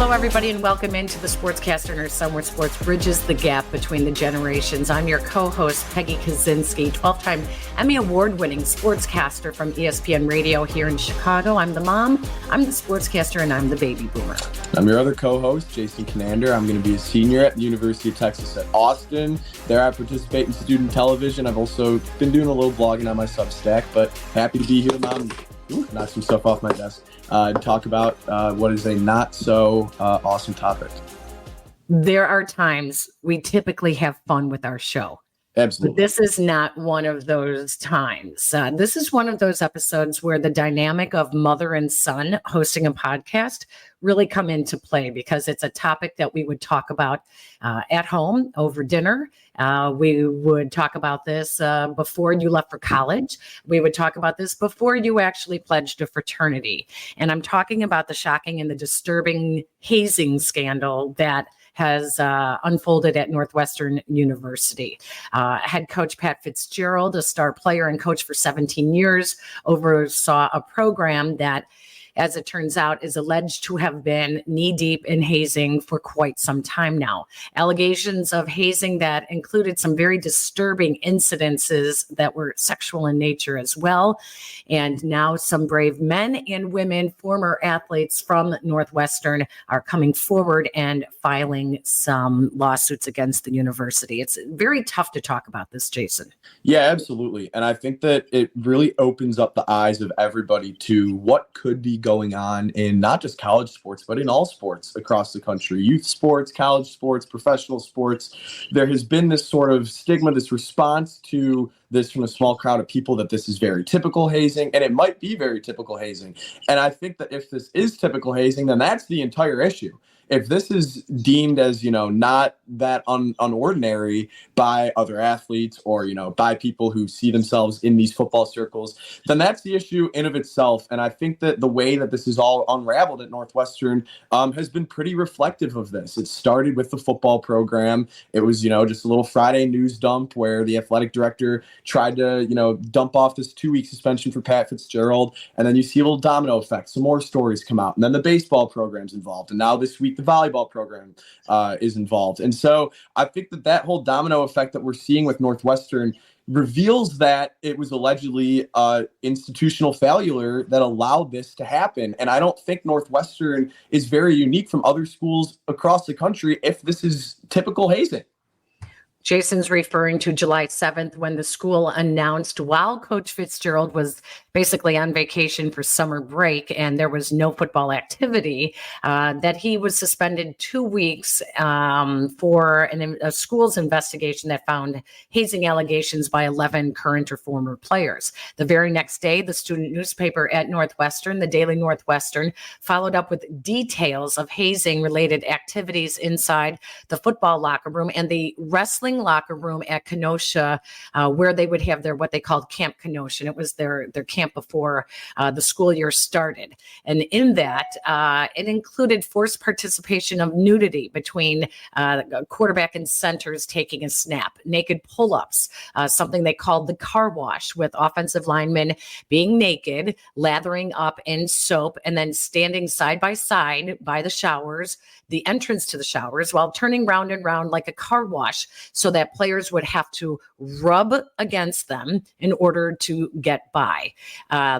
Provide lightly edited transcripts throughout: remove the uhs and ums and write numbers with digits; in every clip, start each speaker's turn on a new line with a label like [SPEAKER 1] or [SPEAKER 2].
[SPEAKER 1] Hello, everybody, and welcome into the Sportscaster and Her Son, where sports bridges the gap between the generations. I'm your co-host, Peggy Jason, 12-time Emmy Award-winning sportscaster from ESPN Radio here in Chicago. I'm the mom, I'm the sportscaster, and I'm the baby boomer.
[SPEAKER 2] I'm your other co-host, Jason Conander. I'm going to be a senior at the University of Texas at Austin. There I participate in student television. I've also been doing a little blogging on my Substack, but happy to be here, Mom. Knock some stuff off my desk. Talk about what is a not so awesome topic.
[SPEAKER 1] There are times we typically have fun with our show.
[SPEAKER 2] Absolutely.
[SPEAKER 1] But this is not one of those times. This is one of those episodes where the dynamic of mother and son hosting a podcast really come into play, because it's a topic that we would talk about at home over dinner. We would talk about this before you left for college. We would talk about this before you actually pledged a fraternity. And I'm talking about the shocking and the disturbing hazing scandal that has unfolded at Northwestern University. Head coach Pat Fitzgerald, a star player and coach for 17 years, oversaw a program that, as it turns out, is alleged to have been knee-deep in hazing for quite some time now. Allegations of hazing that included some very disturbing incidences that were sexual in nature as well. And now some brave men and women, former athletes from Northwestern, are coming forward and filing some lawsuits against the university. It's very tough to talk about this, Jason.
[SPEAKER 2] Yeah, absolutely. And I think that it really opens up the eyes of everybody to what could be going on in not just college sports, but in all sports across the country, youth sports, college sports, professional sports. There has been this sort of stigma, this response to this from a small crowd of people that this is very typical hazing, and it might be very typical hazing. And I think that if this is typical hazing, then that's the entire issue. If this is deemed as, not that unordinary by other athletes or, by people who see themselves in these football circles, then that's the issue in of itself. And I think that the way that this is all unraveled at Northwestern has been pretty reflective of this. It started with the football program. It was, just a little Friday news dump where the athletic director tried to, dump off this 2-week suspension for Pat Fitzgerald. And then you see a little domino effect. Some more stories come out. And then the baseball program's involved. And now this week, the volleyball program is involved. And so I think that whole domino effect that we're seeing with Northwestern reveals that it was allegedly institutional failure that allowed this to happen. And I don't think Northwestern is very unique from other schools across the country if this is typical hazing.
[SPEAKER 1] Jason's referring to July 7th, when the school announced, while Coach Fitzgerald was basically on vacation for summer break and there was no football activity, that he was suspended 2 weeks for a school's investigation that found hazing allegations by 11 current or former players. The very next day, the student newspaper at Northwestern, the Daily Northwestern, followed up with details of hazing-related activities inside the football locker room and the wrestling locker room at Kenosha, where they would have their what they called Camp Kenosha. It was their camp before the school year started. And in that, it included forced participation of nudity between quarterback and centers taking a snap, naked pull-ups, something they called the car wash, with offensive linemen being naked, lathering up in soap, and then standing side by side by the showers, the entrance to the showers, while turning round and round like a car wash, so that players would have to rub against them in order to get by.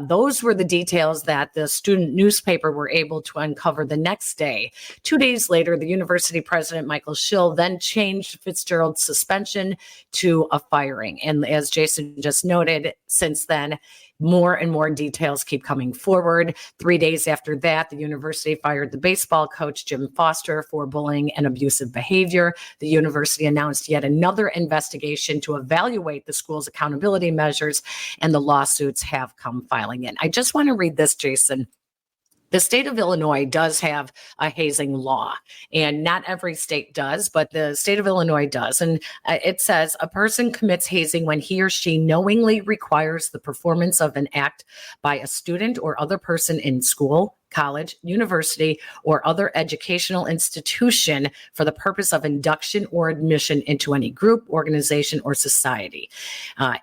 [SPEAKER 1] Those were the details that the student newspaper were able to uncover the next day. 2 days later, the university president, Michael Schill, then changed Fitzgerald's suspension to a firing. And as Jason just noted, since then, more and more details keep coming forward. 3 days after that, the university fired the baseball coach, Jim Foster, for bullying and abusive behavior. The university announced yet another investigation to evaluate the school's accountability measures, and the lawsuits have come filing in. I just want to read this, Jason. The state of Illinois does have a hazing law, and not every state does, but the state of Illinois does. And it says a person commits hazing when he or she knowingly requires the performance of an act by a student or other person in school, college, university, or other educational institution for the purpose of induction or admission into any group, organization, or society.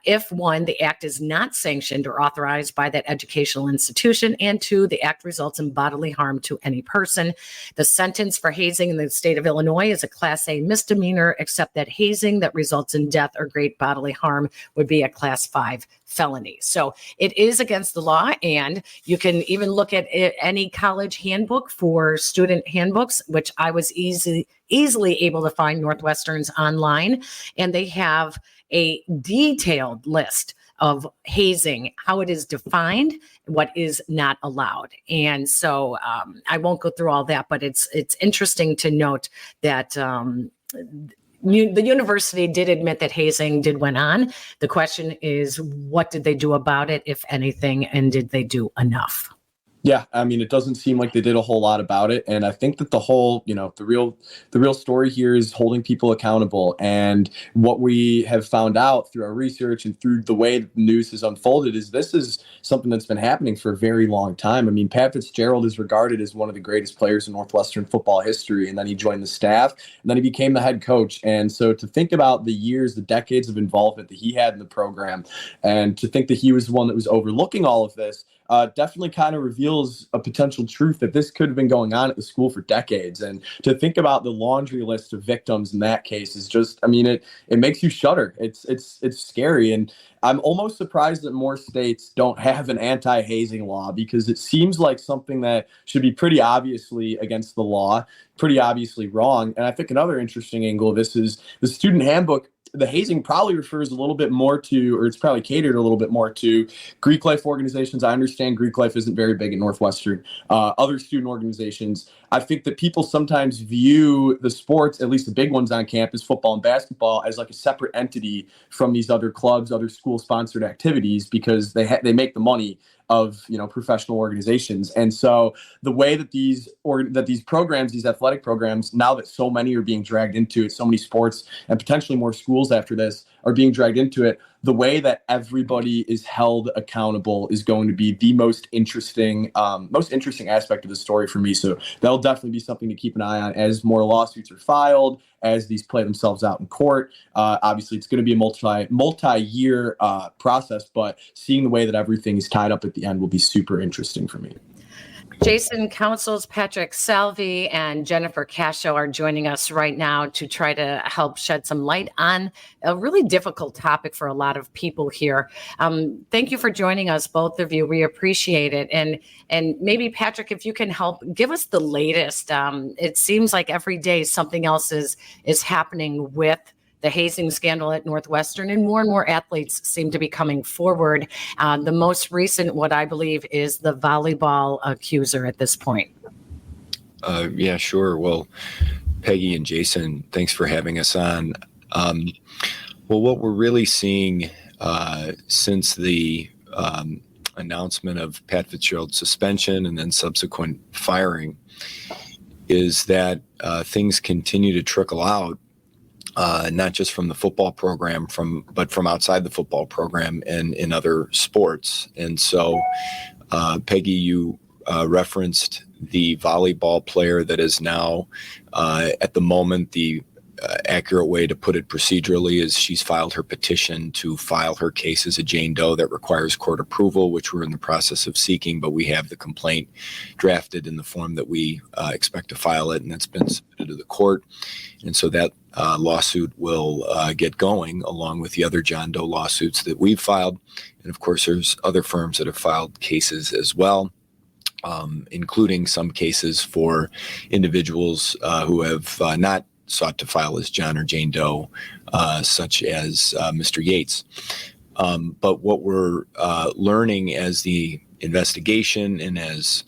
[SPEAKER 1] If one, the act is not sanctioned or authorized by that educational institution, and two, the act results in bodily harm to any person. The sentence for hazing in the state of Illinois is a Class A misdemeanor, except that hazing that results in death or great bodily harm would be a Class 5 felony. So it is against the law, and you can even look at any college handbook for student handbooks, which I was easily able to find Northwestern's online, and they have a detailed list of hazing, how it is defined, what is not allowed. And so I won't go through all that, but it's interesting to note that the university did admit that hazing did went on. The question is, what did they do about it, if anything, and did they do enough?
[SPEAKER 2] Yeah, I mean, it doesn't seem like they did a whole lot about it. And I think that the whole, the real story here is holding people accountable. And what we have found out through our research and through the way the news has unfolded is this is something that's been happening for a very long time. I mean, Pat Fitzgerald is regarded as one of the greatest players in Northwestern football history. And then he joined the staff, and then he became the head coach. And so to think about the years, the decades of involvement that he had in the program, and to think that he was the one that was overlooking all of this, definitely kind of reveals a potential truth that this could have been going on at the school for decades. And to think about the laundry list of victims in that case is just, I mean, it makes you shudder. It's scary. And I'm almost surprised that more states don't have an anti-hazing law, because it seems like something that should be pretty obviously against the law, pretty obviously wrong. And I think another interesting angle of this is the student handbook. The hazing probably refers a little bit more to, or it's probably catered a little bit more to, Greek life organizations. I understand Greek life isn't very big at Northwestern. Other student organizations. I think that people sometimes view the sports, at least the big ones on campus, football and basketball, as like a separate entity from these other clubs, other school-sponsored activities, because they make the money of professional organizations. And so the way that these programs, these athletic programs, now that so many are being dragged into it, so many sports and potentially more schools after this are being dragged into it, the way that everybody is held accountable is going to be the most interesting aspect of the story for me. So that'll definitely be something to keep an eye on as more lawsuits are filed, as these play themselves out in court. Obviously, it's going to be a multi-year process, but seeing the way that everything is tied up at the end will be super interesting for me.
[SPEAKER 1] Jason Councils, Patrick Salvi, and Jennifer Cascio are joining us right now to try to help shed some light on a really difficult topic for a lot of people here. Thank you for joining us, both of you. We appreciate it. And maybe, Patrick, if you can help give us the latest. It seems like every day something else is happening with the hazing scandal at Northwestern, and more athletes seem to be coming forward. The most recent, what I believe, is the volleyball accuser at this point.
[SPEAKER 3] Yeah, sure. Well, Peggy and Jason, thanks for having us on. Well, what we're really seeing since the announcement of Pat Fitzgerald's suspension and then subsequent firing is that things continue to trickle out. Not just from the football program, but from outside the football program and in other sports. And so, Peggy, you referenced the volleyball player that is now, at the moment, the accurate way to put it procedurally is she's filed her petition to file her case as a Jane Doe that requires court approval, which we're in the process of seeking, but we have the complaint drafted in the form that we expect to file it, and that's been submitted to the court. And so that lawsuit will get going along with the other John Doe lawsuits that we've filed. And of course, there's other firms that have filed cases as well, including some cases for individuals who have not sought to file as John or Jane Doe, such as Mr. Yates. But what we're learning as the investigation and as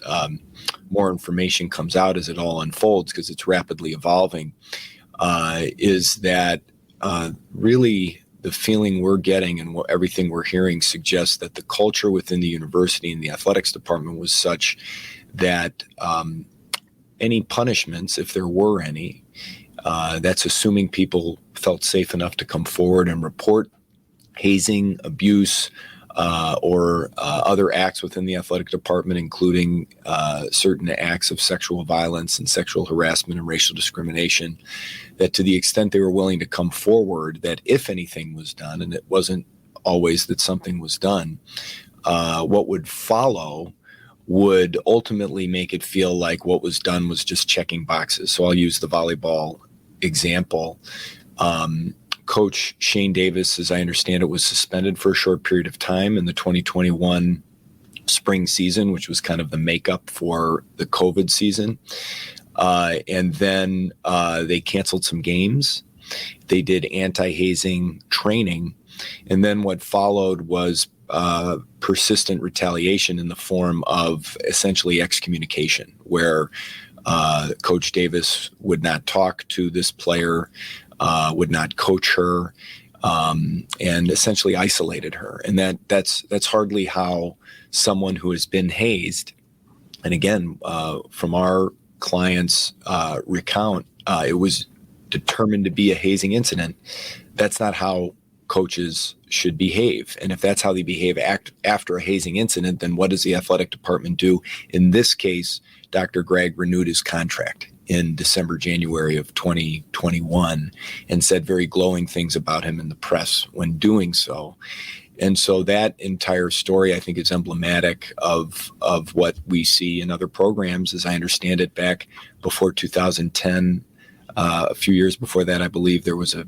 [SPEAKER 3] more information comes out as it all unfolds, because it's rapidly evolving, is that really the feeling we're getting and everything we're hearing suggests that the culture within the university and the athletics department was such that any punishments, if there were any, that's assuming people felt safe enough to come forward and report hazing, abuse, or other acts within the athletic department, including certain acts of sexual violence and sexual harassment and racial discrimination, that to the extent they were willing to come forward, that if anything was done, and it wasn't always that something was done, what would follow would ultimately make it feel like what was done was just checking boxes. So I'll use the volleyball example. Coach Shane Davis, as I understand it, was suspended for a short period of time in the 2021 spring season, which was kind of the makeup for the COVID season. And then they canceled some games. They did anti-hazing training. And then what followed was persistent retaliation in the form of essentially excommunication, where Coach Davis would not talk to this player, would not coach her, and essentially isolated her. And that's hardly how someone who has been hazed, and again, from our client's recount, it was determined to be a hazing incident. That's not how coaches should behave. And if that's how they behave after a hazing incident, then what does the athletic department do? In this case, Dr. Gregg renewed his contract in December, January of 2021, and said very glowing things about him in the press when doing so. And so that entire story, I think, is emblematic of what we see in other programs, as I understand it, back before 2010. A few years before that, I believe there was a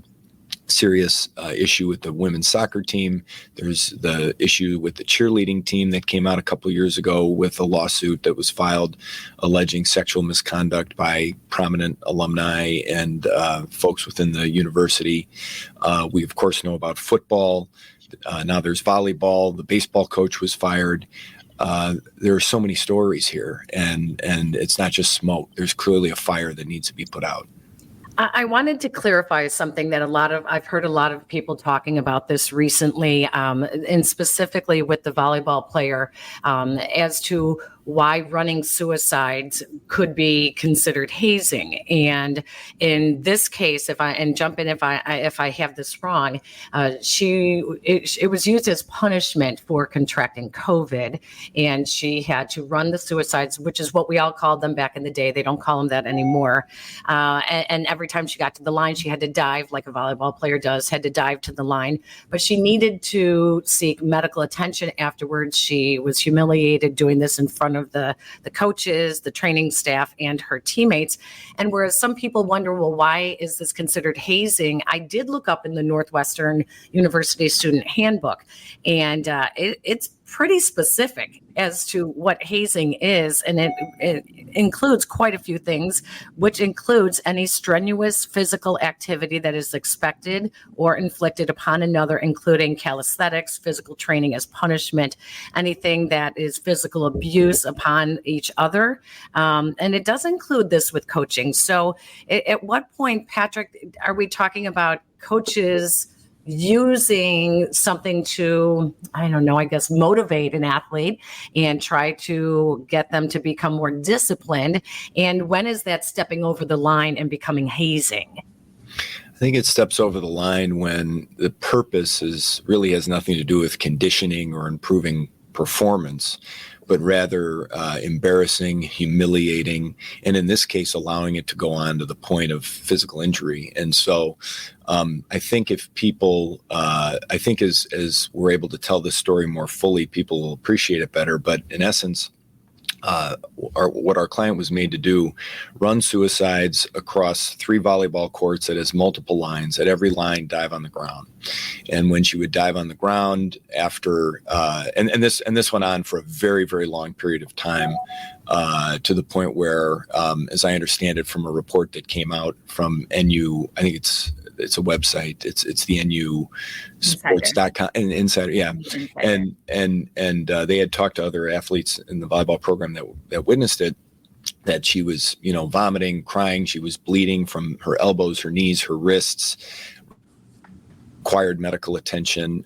[SPEAKER 3] serious issue with the women's soccer team. There's the issue with the cheerleading team that came out a couple of years ago with a lawsuit that was filed alleging sexual misconduct by prominent alumni and folks within the university. We, of course, know about football. Now there's volleyball. The baseball coach was fired. There are so many stories here, and it's not just smoke. There's clearly a fire that needs to be put out.
[SPEAKER 1] I wanted to clarify something that I've heard a lot of people talking about this recently, and specifically with the volleyball player, as to why running suicides could be considered hazing. And in this case, if I have this wrong, it was used as punishment for contracting COVID, and she had to run the suicides, which is what we all called them back in the day. They don't call them that anymore. And every time she got to the line, she had to dive like a volleyball player does, had to dive to the line. But she needed to seek medical attention afterwards. She was humiliated doing this in front of the coaches, the training staff, and her teammates. And whereas some people wonder, well, why is this considered hazing? I did look up in the Northwestern University Student Handbook, and it's pretty specific as to what hazing is, and it includes quite a few things, which includes any strenuous physical activity that is expected or inflicted upon another, including calisthenics, physical training as punishment, anything that is physical abuse upon each other, and it does include this with coaching. So at what point, Patrick, are we talking about coaches using something to, I don't know, I guess, motivate an athlete and try to get them to become more disciplined? And when is that stepping over the line and becoming hazing?
[SPEAKER 3] I think it steps over the line when the purpose really has nothing to do with conditioning or improving performance, but rather embarrassing, humiliating, and in this case, allowing it to go on to the point of physical injury. And so I think if people, as we're able to tell this story more fully, people will appreciate it better. But in essence, what our client was made to do, run suicides across 3 volleyball courts that has multiple lines. At every line, dive on the ground. And when she would dive on the ground after, and this went on for a very, very long period of time, to the point where, as I understand it from a report that came out from NU, I think it's a website. It's the NU sports.com and Insider. Yeah. Insider. And they had talked to other athletes in the volleyball program that witnessed it, that she was, vomiting, crying. She was bleeding from her elbows, her knees, her wrists, required medical attention,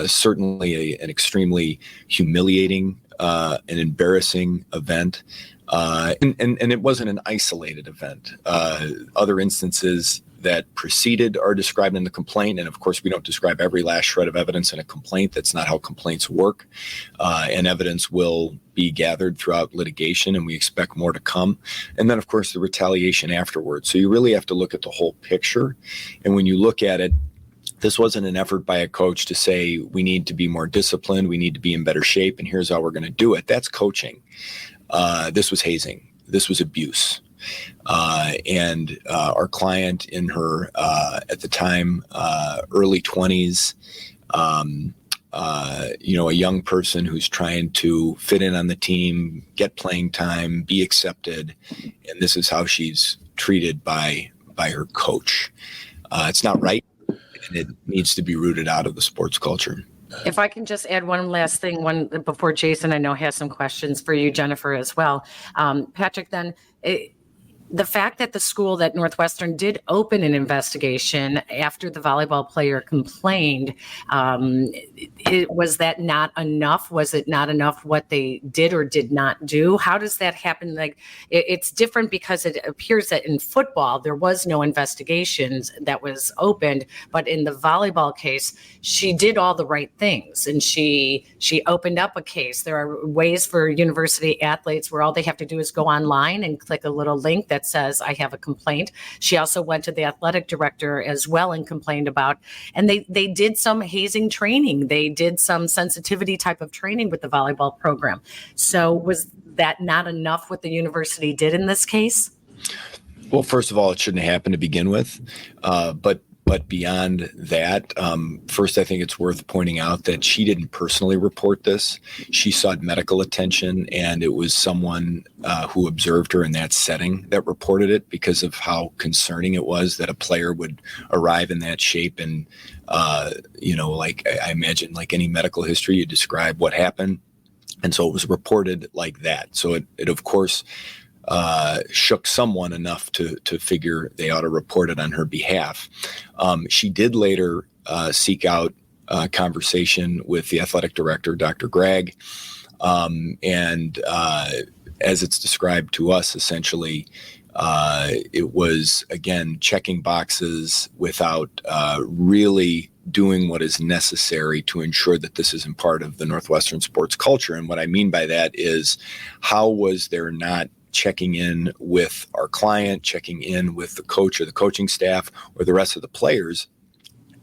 [SPEAKER 3] certainly an extremely humiliating, an embarrassing event. And it wasn't an isolated event. Other instances that preceded are described in the complaint. And of course, we don't describe every last shred of evidence in a complaint. That's not how complaints work. And evidence will be gathered throughout litigation, and we expect more to come. And then, of course, the retaliation afterwards. So you really have to look at the whole picture. And when you look at it, this wasn't an effort by a coach to say, we need to be more disciplined, we need to be in better shape, and here's how we're going to do it. That's coaching. This was hazing. This was abuse. And our client in her, at the time, early 20s, a young person who's trying to fit in on the team, get playing time, be accepted, and this is how she's treated by her coach. It's not right. And it needs to be rooted out of the sports culture.
[SPEAKER 1] If I can just add one last thing, before Jason, I know, has some questions for you, Jennifer, as well. Patrick, then, the fact that the school, that Northwestern, did open an investigation after the volleyball player complained, was that not enough? Was it not enough what they did or did not do? How does that happen? Like, it's different because it appears that in football, there was no investigations that was opened, but in the volleyball case, she did all the right things, and she opened up a case. There are ways for university athletes where all they have to do is go online and click a little link that says, I have a complaint. She also went to the athletic director as well and complained about, and they did some hazing training. They did some sensitivity type of training with the volleyball program. So was that not enough what the university did in this case?
[SPEAKER 3] Well, first of all, it shouldn't happen to begin with. But beyond that, first, I think it's worth pointing out that she didn't personally report this. She sought medical attention, and it was someone who observed her in that setting that reported it because of how concerning it was that a player would arrive in that shape. And, like I imagine, like any medical history, you describe what happened. And so it was reported like that. So it of course, shook someone enough to figure they ought to report it on her behalf. She did later seek out a conversation with the athletic director, Dr. Gregg. And as it's described to us, essentially, it was, again, checking boxes without really doing what is necessary to ensure that this isn't part of the Northwestern sports culture. And what I mean by that is, how was there not checking in with our client, checking in with the coach or the coaching staff or the rest of the players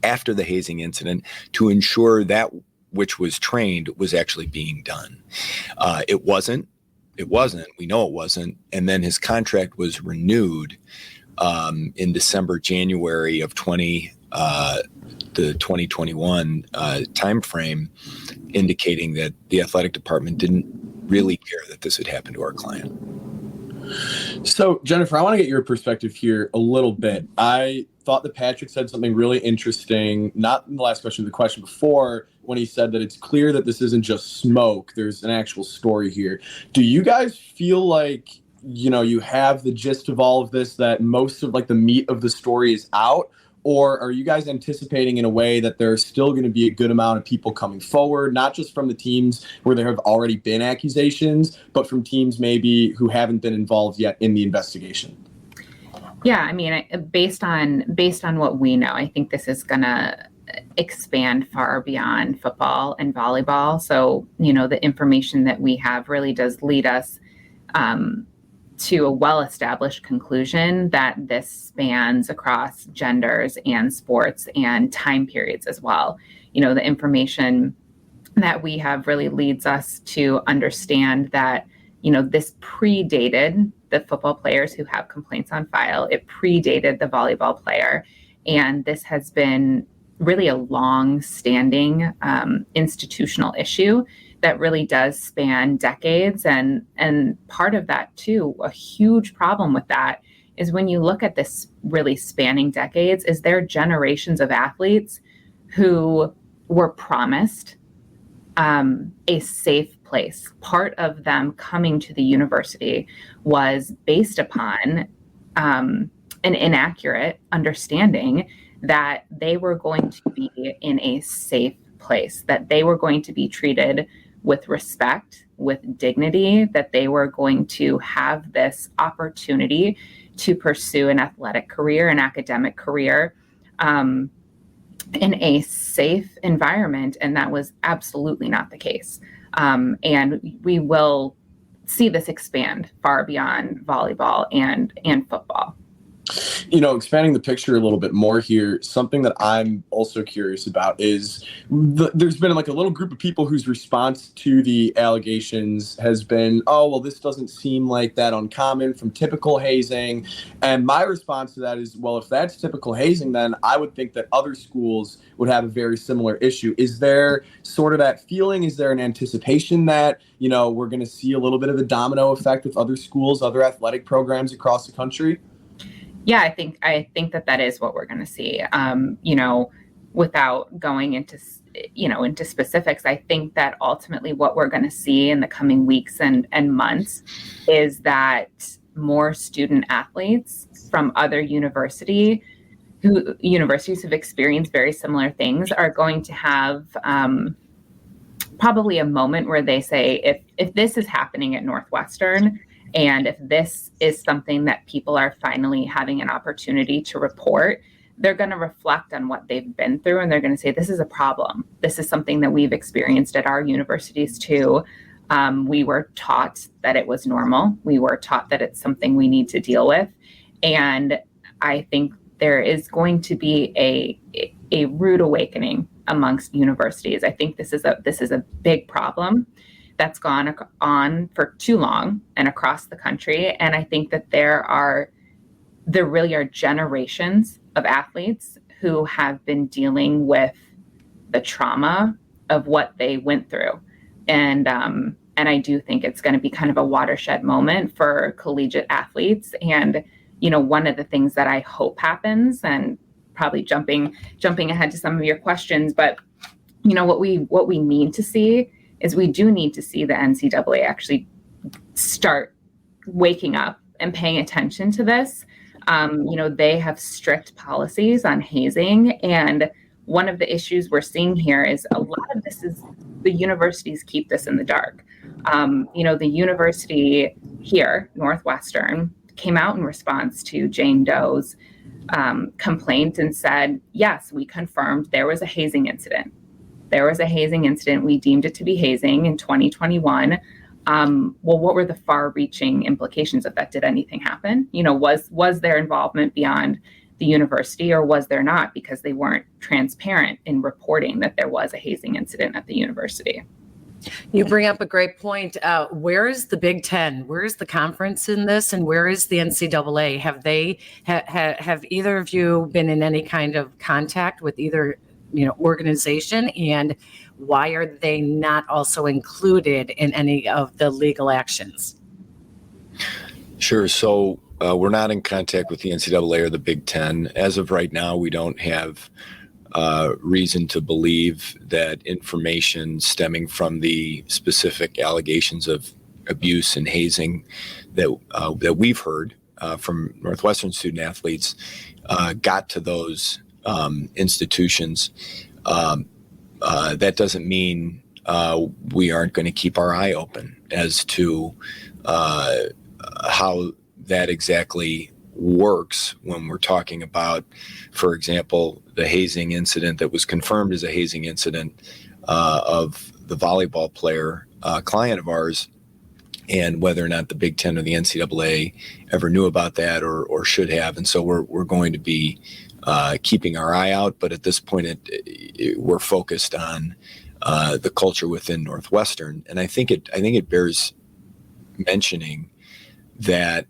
[SPEAKER 3] after the hazing incident to ensure that which was trained was actually being done? It wasn't. We know it wasn't. And then his contract was renewed in January of the 2021 timeframe, indicating that the athletic department didn't really care that this had happened to our client.
[SPEAKER 2] So, Jennifer, I want to get your perspective here a little bit. I thought that Patrick said something really interesting, not in the last question, the question before, when he said that it's clear that this isn't just smoke. There's an actual story here. Do you guys feel like, you have the gist of all of this, that most of the meat of the story is out? Or are you guys anticipating in a way that there's still going to be a good amount of people coming forward, not just from the teams where there have already been accusations, but from teams maybe who haven't been involved yet in the investigation?
[SPEAKER 4] Yeah, I mean, based on what we know, I think this is going to expand far beyond football and volleyball. So, the information that we have really does lead us to a well-established conclusion that this spans across genders and sports and time periods as well. The information that we have really leads us to understand that, this predated the football players who have complaints on file. It predated the volleyball player. And this has been really a long-standing institutional issue that really does span decades. And part of that too, a huge problem with that is when you look at this really spanning decades, is there generations of athletes who were promised a safe place. Part of them coming to the university was based upon an inaccurate understanding that they were going to be in a safe place, that they were going to be treated with respect, with dignity, that they were going to have this opportunity to pursue an athletic career, an academic career, in a safe environment. And that was absolutely not the case. And we will see this expand far beyond volleyball and football.
[SPEAKER 2] Expanding the picture a little bit more here, something that I'm also curious about is there's been like a little group of people whose response to the allegations has been, oh, well, this doesn't seem like that uncommon from typical hazing. And my response to that is, well, if that's typical hazing, then I would think that other schools would have a very similar issue. Is there sort of that feeling? Is there an anticipation that, we're going to see a little bit of a domino effect with other schools, other athletic programs across the country?
[SPEAKER 4] Yeah, I think that is what we're going to see. Without going into specifics, I think that ultimately what we're going to see in the coming weeks and months is that more student athletes from other universities who've experienced very similar things are going to have probably a moment where they say, if this is happening at Northwestern, and if this is something that people are finally having an opportunity to report, they're going to reflect on what they've been through, and they're going to say, this is a problem. This is something that we've experienced at our universities too. We were taught that it was normal. We were taught that it's something we need to deal with. And I think there is going to be a rude awakening amongst universities. I think this is a big problem that's gone on for too long and across the country. And I think that there really are generations of athletes who have been dealing with the trauma of what they went through. And I do think it's going to be kind of a watershed moment for collegiate athletes. And, one of the things that I hope happens, and probably jumping ahead to some of your questions, but, what we need to see is we do need to see the NCAA actually start waking up and paying attention to this. They have strict policies on hazing. And one of the issues we're seeing here is a lot of this is the universities keep this in the dark. The university here, Northwestern, came out in response to Jane Doe's complaint and said, yes, we confirmed there was a hazing incident. There was a hazing incident. We deemed it to be hazing in 2021. Well, what were the far-reaching implications of that? Did anything happen? Was there involvement beyond the university, or was there not, because they weren't transparent in reporting that there was a hazing incident at the university?
[SPEAKER 1] You bring up a great point. Where is the Big Ten? Where is the conference in this? And where is the NCAA? Have either of you been in any kind of contact with either organization, and why are they not also included in any of the legal actions?
[SPEAKER 3] Sure. So we're not in contact with the NCAA or the Big Ten. As of right now, we don't have reason to believe that information stemming from the specific allegations of abuse and hazing that we've heard from Northwestern student athletes got to those institutions. That doesn't mean we aren't going to keep our eye open as to how that exactly works when we're talking about, for example, the hazing incident that was confirmed as a hazing incident of the volleyball player, client of ours, and whether or not the Big Ten or the NCAA ever knew about that or should have. And so we're going to be keeping our eye out, but at this point, we're focused on the culture within Northwestern. And I think it bears mentioning that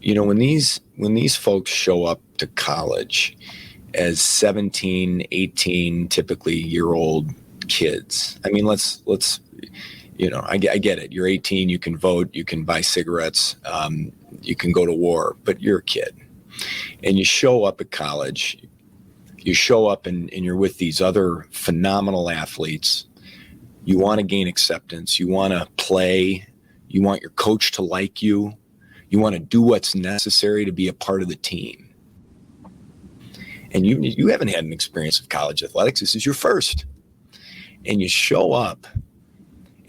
[SPEAKER 3] when these folks show up to college as 17, 18, typically year-old kids. I mean, let's I get it. You're 18, you can vote, you can buy cigarettes, you can go to war, but you're a kid. And you show up at college, you show up and you're with these other phenomenal athletes. You want to gain acceptance. You want to play. You want your coach to like you. You want to do what's necessary to be a part of the team. And you haven't had an experience of college athletics. This is your first. And you show up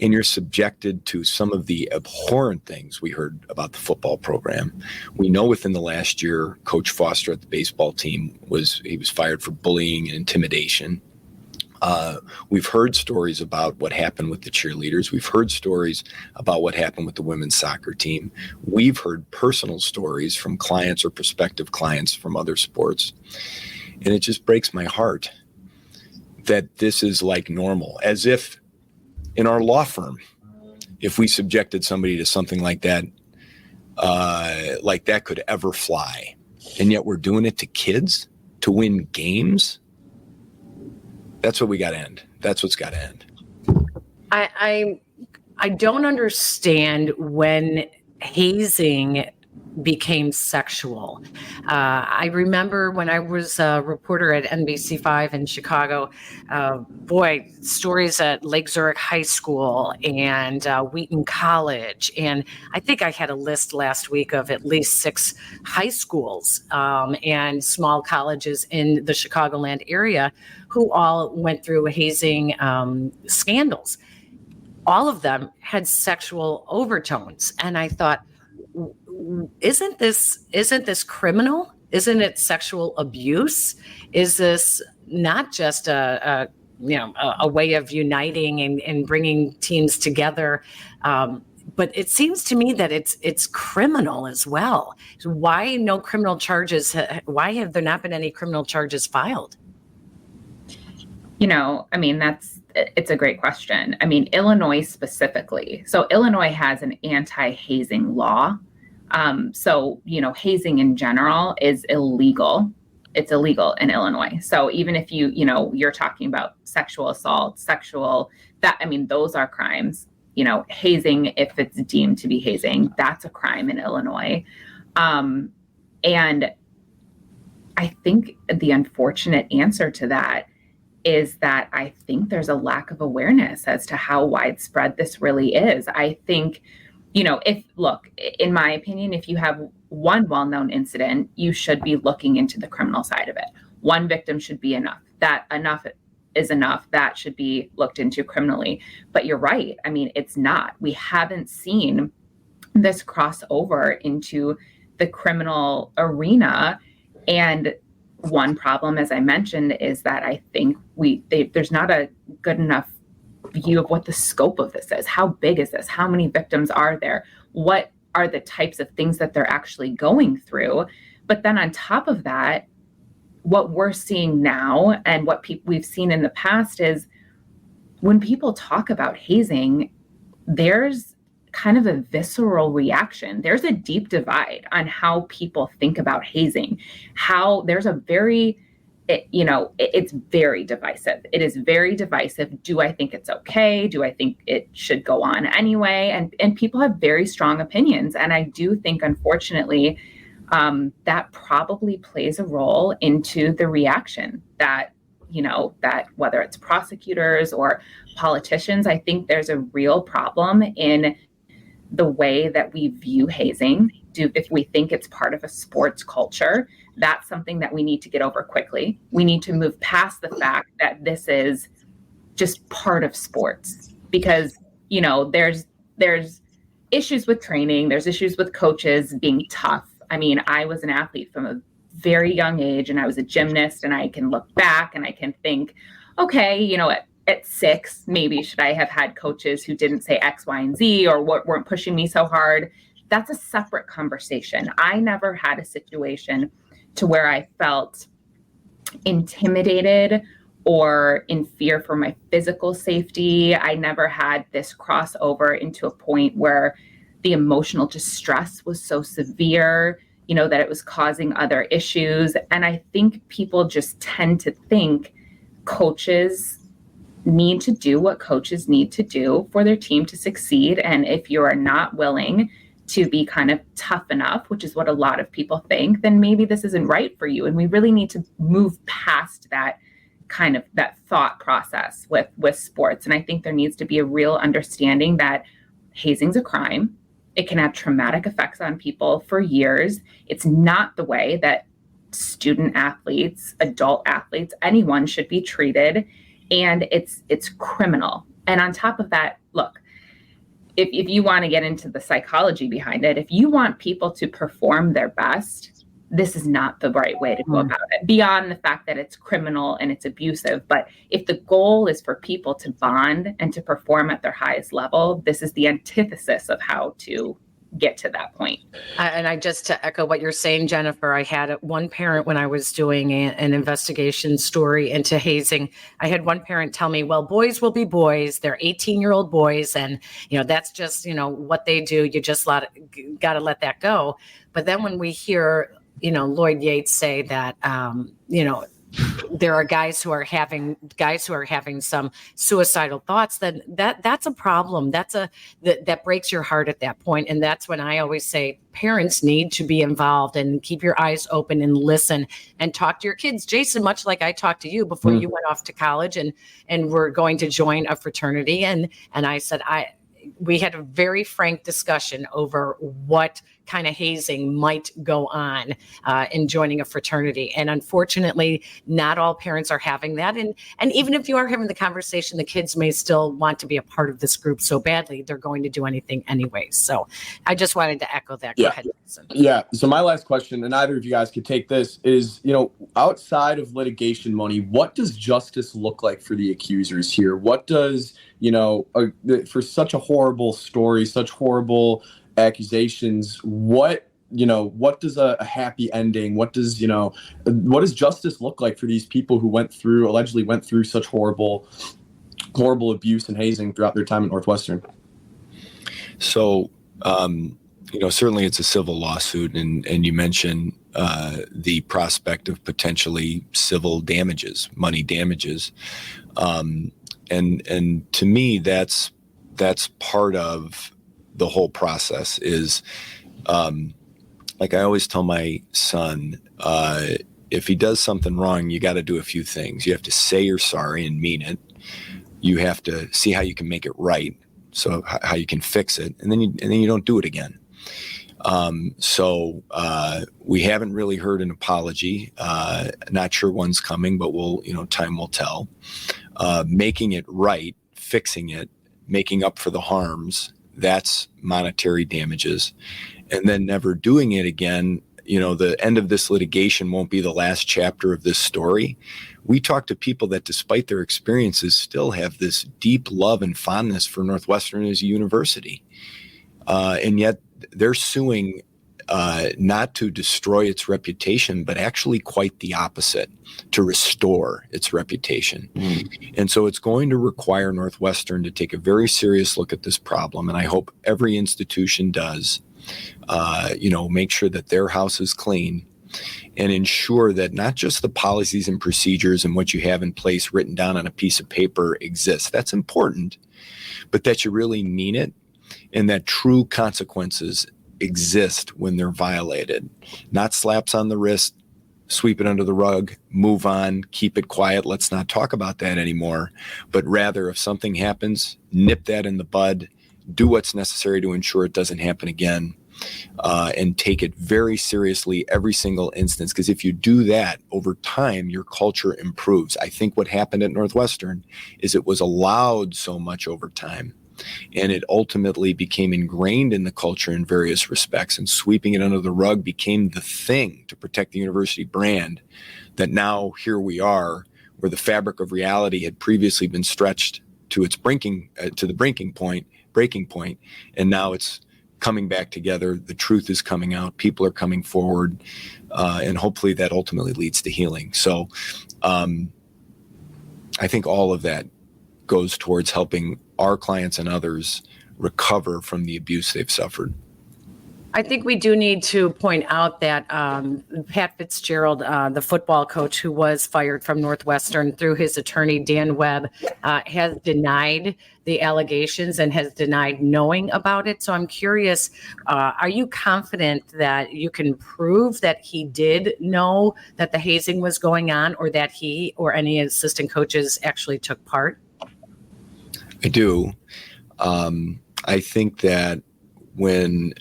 [SPEAKER 3] and you're subjected to some of the abhorrent things we heard about the football program. We know within the last year, Coach Foster at the baseball team was fired for bullying and intimidation. We've heard stories about what happened with the cheerleaders. We've heard stories about what happened with the women's soccer team. We've heard personal stories from clients or prospective clients from other sports. And it just breaks my heart that this is like normal, as if in our law firm, if we subjected somebody to something like that could ever fly. And yet we're doing it to kids to win games. That's what we got to end. That's what's got to end.
[SPEAKER 1] I don't understand when hazing became sexual. I remember when I was a reporter at NBC5 in Chicago, stories at Lake Zurich High School and Wheaton College. And I think I had a list last week of at least 6 high schools and small colleges in the Chicagoland area who all went through hazing scandals. All of them had sexual overtones. And I thought, isn't this criminal? Isn't it sexual abuse? Is this not just a way of uniting and bringing teams together? But it seems to me that it's criminal as well. Why no criminal charges? Why have there not been any criminal charges filed?
[SPEAKER 4] It's a great question. Illinois specifically. So Illinois has an anti-hazing law. Hazing in general is illegal. It's illegal in Illinois. So even if you're talking about sexual assault, those are crimes. Hazing, if it's deemed to be hazing, that's a crime in Illinois. And I think the unfortunate answer to that is that I think there's a lack of awareness as to how widespread this really is. I think, in my opinion, if you have one well-known incident, you should be looking into the criminal side of it. One victim should be enough. That enough is enough. That should be looked into criminally. But you're right. It's not. We haven't seen this cross over into the criminal arena. And one problem, as I mentioned, is that I think there's not a good enough view of what the scope of this is. How big is this? How many victims are there? What are the types of things that they're actually going through? But then on top of that, what we're seeing now and what we've seen in the past is when people talk about hazing, there's kind of a visceral reaction. There's a deep divide on how people think about hazing. It's very divisive. It is very divisive. Do I think it's okay? Do I think it should go on anyway? And people have very strong opinions. And I do think, unfortunately, that probably plays a role into the reaction that whether it's prosecutors or politicians, I think there's a real problem in the way that we view hazing. If we think it's part of a sports culture, that's something that we need to get over quickly. We need to move past the fact that this is just part of sports because, there's issues with training. There's issues with coaches being tough. I was an athlete from a very young age and I was a gymnast, and I can look back and I can think, okay, at 6, maybe should I have had coaches who didn't say X, Y, and Z or weren't pushing me so hard? That's a separate conversation. I never had a situation to where I felt intimidated or in fear for my physical safety. I never had this crossover into a point where the emotional distress was so severe, that it was causing other issues. And I think people just tend to think coaches need to do what coaches need to do for their team to succeed. And if you are not willing to be kind of tough enough, which is what a lot of people think, then maybe this isn't right for you. And we really need to move past that kind of that thought process with sports. And I think there needs to be a real understanding that hazing's a crime. It can have traumatic effects on people for years. It's not the way that student athletes, adult athletes, anyone should be treated. And it's criminal. And on top of that, look, if you want to get into the psychology behind it, if you want people to perform their best, this is not the right way to go about it, beyond the fact that it's criminal and it's abusive. But if the goal is for people to bond and to perform at their highest level, this is the antithesis of how to get to that point.
[SPEAKER 1] And I just, to echo what you're saying, Jennifer, I had one parent when I was doing an investigation story into hazing. I had one parent tell me, well, boys will be boys. They're 18-year-old boys. And, that's just, what they do. You just got to let that go. But then when we hear, Lloyd Yates say that, there are guys who are having some suicidal thoughts, then that's a problem. That breaks your heart at that point. And that's when I always say parents need to be involved and keep your eyes open and listen and talk to your kids. Jason, much like I talked to you before you went off to college and were going to join a fraternity. And I said, we had a very frank discussion over what kind of hazing might go on in joining a fraternity. And unfortunately, not all parents are having that. And even if you are having the conversation, the kids may still want to be a part of this group so badly, they're going to do anything anyway. So I just wanted to echo that. Go ahead, Jason.
[SPEAKER 2] Yeah. So my last question, and either of you guys could take this, is, outside of litigation money, what does justice look like for the accusers here? What does, for such a horrible story, such horrible accusations, what does a happy ending, what does justice look like for these people who allegedly went through such horrible abuse and hazing throughout their time at Northwestern?
[SPEAKER 3] So, certainly it's a civil lawsuit, and you mentioned the prospect of potentially civil damages, money damages. And to me, that's part of the whole process is, like I always tell my son, if he does something wrong, you got to do a few things. You have to say you're sorry and mean it. You have to see how you can make it right. So how you can fix it. And then you don't do it again. So we haven't really heard an apology. Not sure one's coming, but time will tell. Making it right, fixing it, making up for the harms, that's monetary damages. And then never doing it again, the end of this litigation won't be the last chapter of this story. We talk to people that, despite their experiences, still have this deep love and fondness for Northwestern as a university. And yet they're suing not to destroy its reputation, but actually quite the opposite, to restore its reputation. And so it's going to require Northwestern to take a very serious look at this problem. And I hope every institution does, make sure that their house is clean and ensure that not just the policies and procedures and what you have in place written down on a piece of paper exists. That's important, but that you really mean it and that true consequences exist when they're violated. Not slaps on the wrist, sweep it under the rug, move on, keep it quiet, let's not talk about that anymore. But rather, if something happens, nip that in the bud, do what's necessary to ensure it doesn't happen again, and take it very seriously every single instance. Because if you do that, over time, your culture improves. I think what happened at Northwestern is it was allowed so much over time, and it ultimately became ingrained in the culture in various respects, and sweeping it under the rug became the thing to protect the university brand, that now here we are, where the fabric of reality had previously been stretched to its breaking point, and now it's coming back together. The truth is coming out. People are coming forward, and hopefully that ultimately leads to healing. So I think all of that goes towards helping our clients and others recover from the abuse they've suffered.
[SPEAKER 1] I think we do need to point out that Pat Fitzgerald, the football coach who was fired from Northwestern, through his attorney, Dan Webb, has denied the allegations and has denied knowing about it. So I'm curious, are you confident that you can prove that he did know that the hazing was going on, or that he or any assistant coaches actually took part?
[SPEAKER 3] I do. I think that when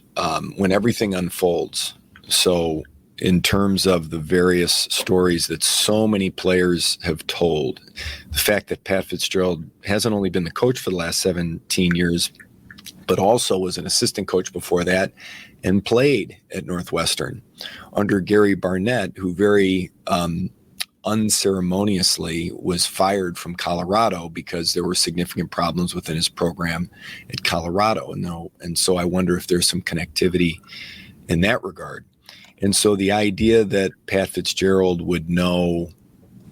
[SPEAKER 3] everything unfolds, so in terms of the various stories that so many players have told, the fact that Pat Fitzgerald hasn't only been the coach for the last 17 years, but also was an assistant coach before that and played at Northwestern under Gary Barnett, who very unceremoniously was fired from Colorado because there were significant problems within his program at Colorado. And so I wonder if there's some connectivity in that regard. And so the idea that Pat Fitzgerald would know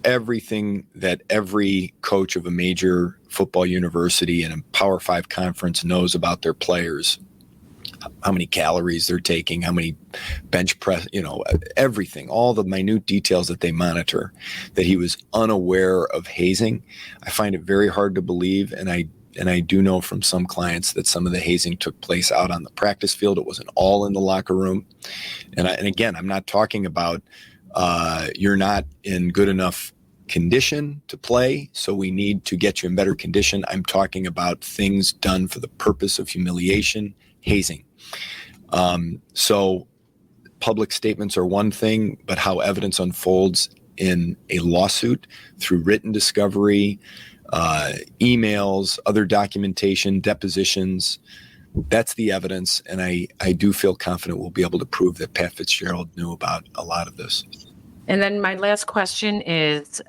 [SPEAKER 3] everything that every coach of a major football university and a Power 5 conference knows about their players, how many calories they're taking, how many bench press, everything, all the minute details that they monitor, that he was unaware of hazing. I find it very hard to believe. And I do know from some clients that some of the hazing took place out on the practice field. It wasn't all in the locker room. And again, I'm not talking about you're not in good enough condition to play, so we need to get you in better condition. I'm talking about things done for the purpose of humiliation, hazing. So public statements are one thing, but how evidence unfolds in a lawsuit through written discovery, emails, other documentation, depositions, that's the evidence. And I do feel confident we'll be able to prove that Pat Fitzgerald knew about a lot of this.
[SPEAKER 1] And then my last question is,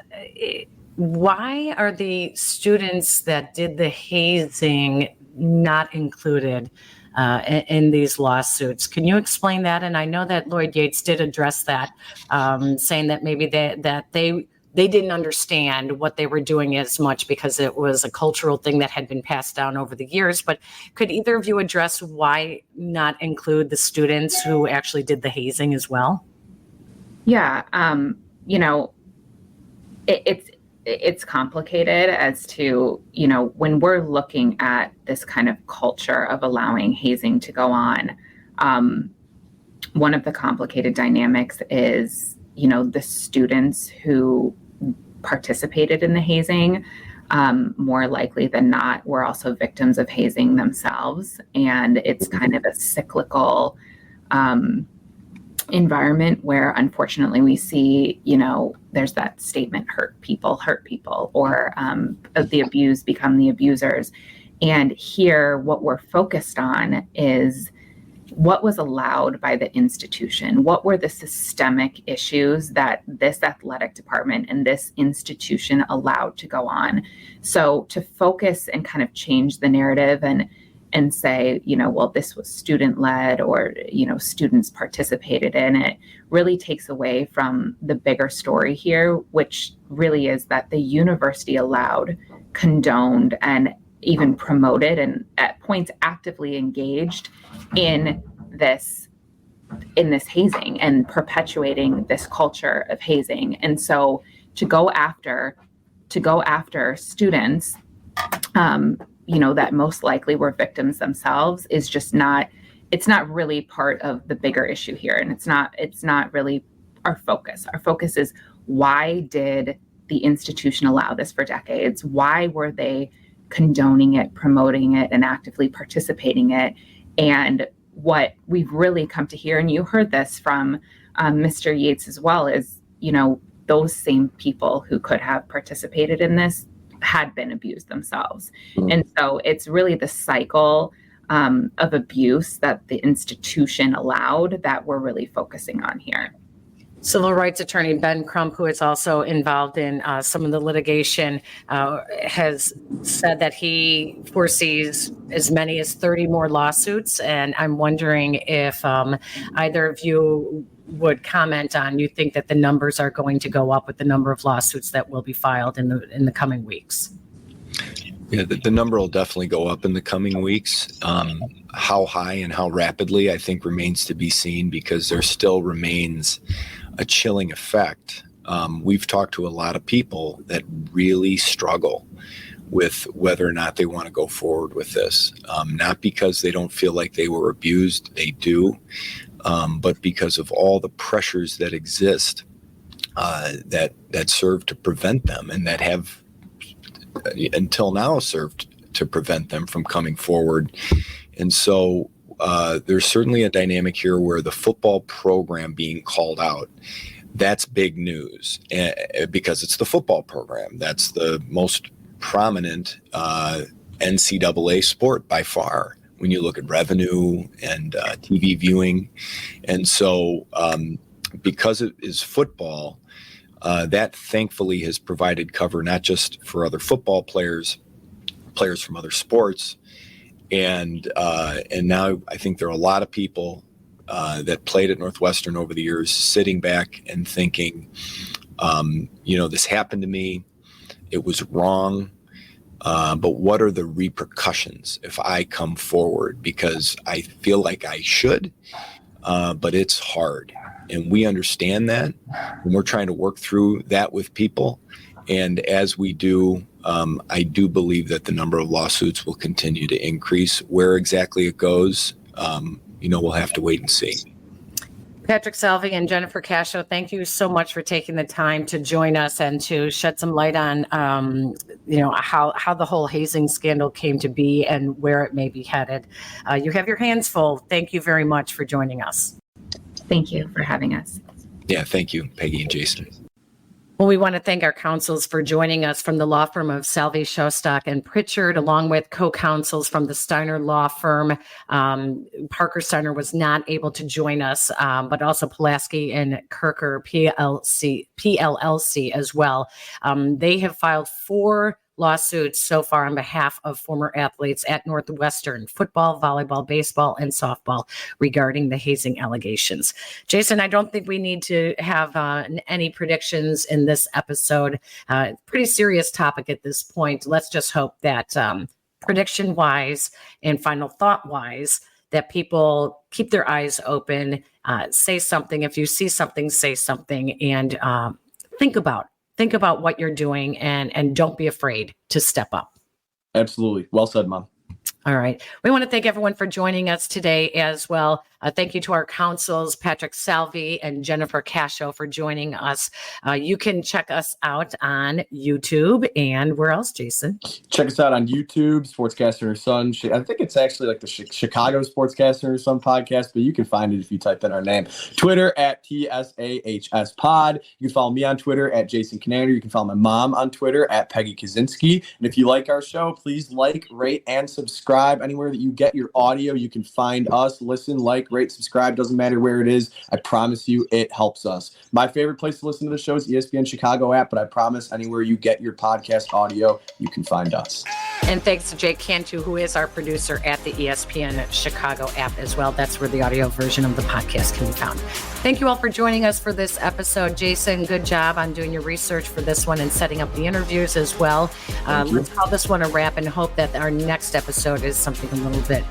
[SPEAKER 1] why are the students that did the hazing not included in these lawsuits? Can you explain that? And I know that Lloyd Yates did address that, saying that maybe they didn't understand what they were doing as much because it was a cultural thing that had been passed down over the years. But could either of you address why not include the students who actually did the hazing as well?
[SPEAKER 4] Yeah, it's complicated as to, when we're looking at this kind of culture of allowing hazing to go on, one of the complicated dynamics is, the students who participated in the hazing, more likely than not, were also victims of hazing themselves. And it's kind of a cyclical environment where unfortunately we see, there's that statement, hurt people, or the abused become the abusers. And here what we're focused on is what was allowed by the institution. What were the systemic issues that this athletic department and this institution allowed to go on? So to focus and kind of change the narrative and say, well, this was student-led or, students participated in it, really takes away from the bigger story here, which really is that the university allowed, condoned, and even promoted and at points actively engaged in this hazing and perpetuating this culture of hazing. And so to go after students, that most likely were victims themselves is just it's not really part of the bigger issue here. And it's not really our focus. Our focus is, why did the institution allow this for decades? Why were they condoning it, promoting it, and actively participating in it? And what we've really come to hear, and you heard this from Mr. Yates as well, is, those same people who could have participated in this had been abused themselves. Mm-hmm. And so it's really the cycle of abuse that the institution allowed that we're really focusing on here.
[SPEAKER 1] Civil rights attorney Ben Crump, who is also involved in some of the litigation, has said that he foresees as many as 30 more lawsuits. And I'm wondering if either of you would comment on, you think that the numbers are going to go up with the number of lawsuits that will be filed in the coming weeks?
[SPEAKER 3] Yeah, the number will definitely go up in the coming weeks. How high and how rapidly, I think, remains to be seen, because there still remains a chilling effect. We've talked to a lot of people that really struggle with whether or not they want to go forward with this. Not because they don't feel like they were abused, they do, but because of all the pressures that exist that serve to prevent them, and that have until now served to prevent them from coming forward. And so there's certainly a dynamic here where the football program being called out, that's big news, because it's the football program. That's the most prominent NCAA sport by far when you look at revenue and TV viewing. And so because it is football, that thankfully has provided cover not just for other football players from other sports. And now I think there are a lot of people that played at Northwestern over the years sitting back and thinking, this happened to me. It was wrong. But what are the repercussions if I come forward? Because I feel like I should, but it's hard. And we understand that. And we're trying to work through that with people. And as we do, I do believe that the number of lawsuits will continue to increase. Where exactly it goes, we'll have to wait and see.
[SPEAKER 1] Patrick Salvi and Jennifer Cascio, thank you so much for taking the time to join us and to shed some light on, how the whole hazing scandal came to be and where it may be headed. You have your hands full. Thank you very much for joining us.
[SPEAKER 4] Thank you for having us.
[SPEAKER 3] Yeah, thank you, Peggy and Jason.
[SPEAKER 1] Well, we want to thank our counsels for joining us from the law firm of Salvi, Shostak, and Pritchard, along with co-counsels from the Steiner law firm. Parker Steiner was not able to join us, but also Pulaski and Kirker, PLLC as well. They have filed 4 lawsuits so far on behalf of former athletes at Northwestern, football, volleyball, baseball, and softball, regarding the hazing allegations. Jason, I don't think we need to have any predictions in this episode. Pretty serious topic at this point. Let's just hope that prediction-wise and final thought-wise, that people keep their eyes open, say something. If you see something, say something, and think about what you're doing, and don't be afraid to step up.
[SPEAKER 2] Absolutely. Well said, Mom.
[SPEAKER 1] All right. We want to thank everyone for joining us today as well. Thank you to our counsels, Patrick Salvi and Jennifer Cascio, for joining us. You can check us out on YouTube, and where else, Jason?
[SPEAKER 2] Check us out on YouTube, Sportscaster and Son. I think it's actually like the Chicago Sportscaster and Son podcast, but you can find it if you type in our name. Twitter at TSAHS Pod. You can follow me on Twitter at Jason Canander. You can follow my mom on Twitter at Peggy Kaczynski. And if you like our show, please like, rate, and subscribe. Anywhere that you get your audio, you can find us, listen, like, rate, subscribe. Doesn't matter where it is. I promise you it helps us. My favorite place to listen to the show is ESPN Chicago app, but I promise anywhere you get your podcast audio, you can find us.
[SPEAKER 1] And thanks to Jake Cantu, who is our producer at the ESPN Chicago app as well. That's where the audio version of the podcast can be found. Thank you all for joining us for this episode. Jason, good job on doing your research for this one and setting up the interviews as well. Let's call this one a wrap and hope that our next episode is something a little bit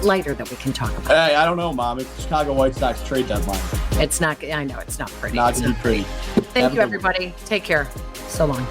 [SPEAKER 1] lighter that we can talk about.
[SPEAKER 2] Hey, I don't know, Mom. It's the Chicago White Sox trade deadline.
[SPEAKER 1] It's not, I know it's not pretty.
[SPEAKER 2] Not to be pretty.
[SPEAKER 1] Thank you, everybody. Take care. So long.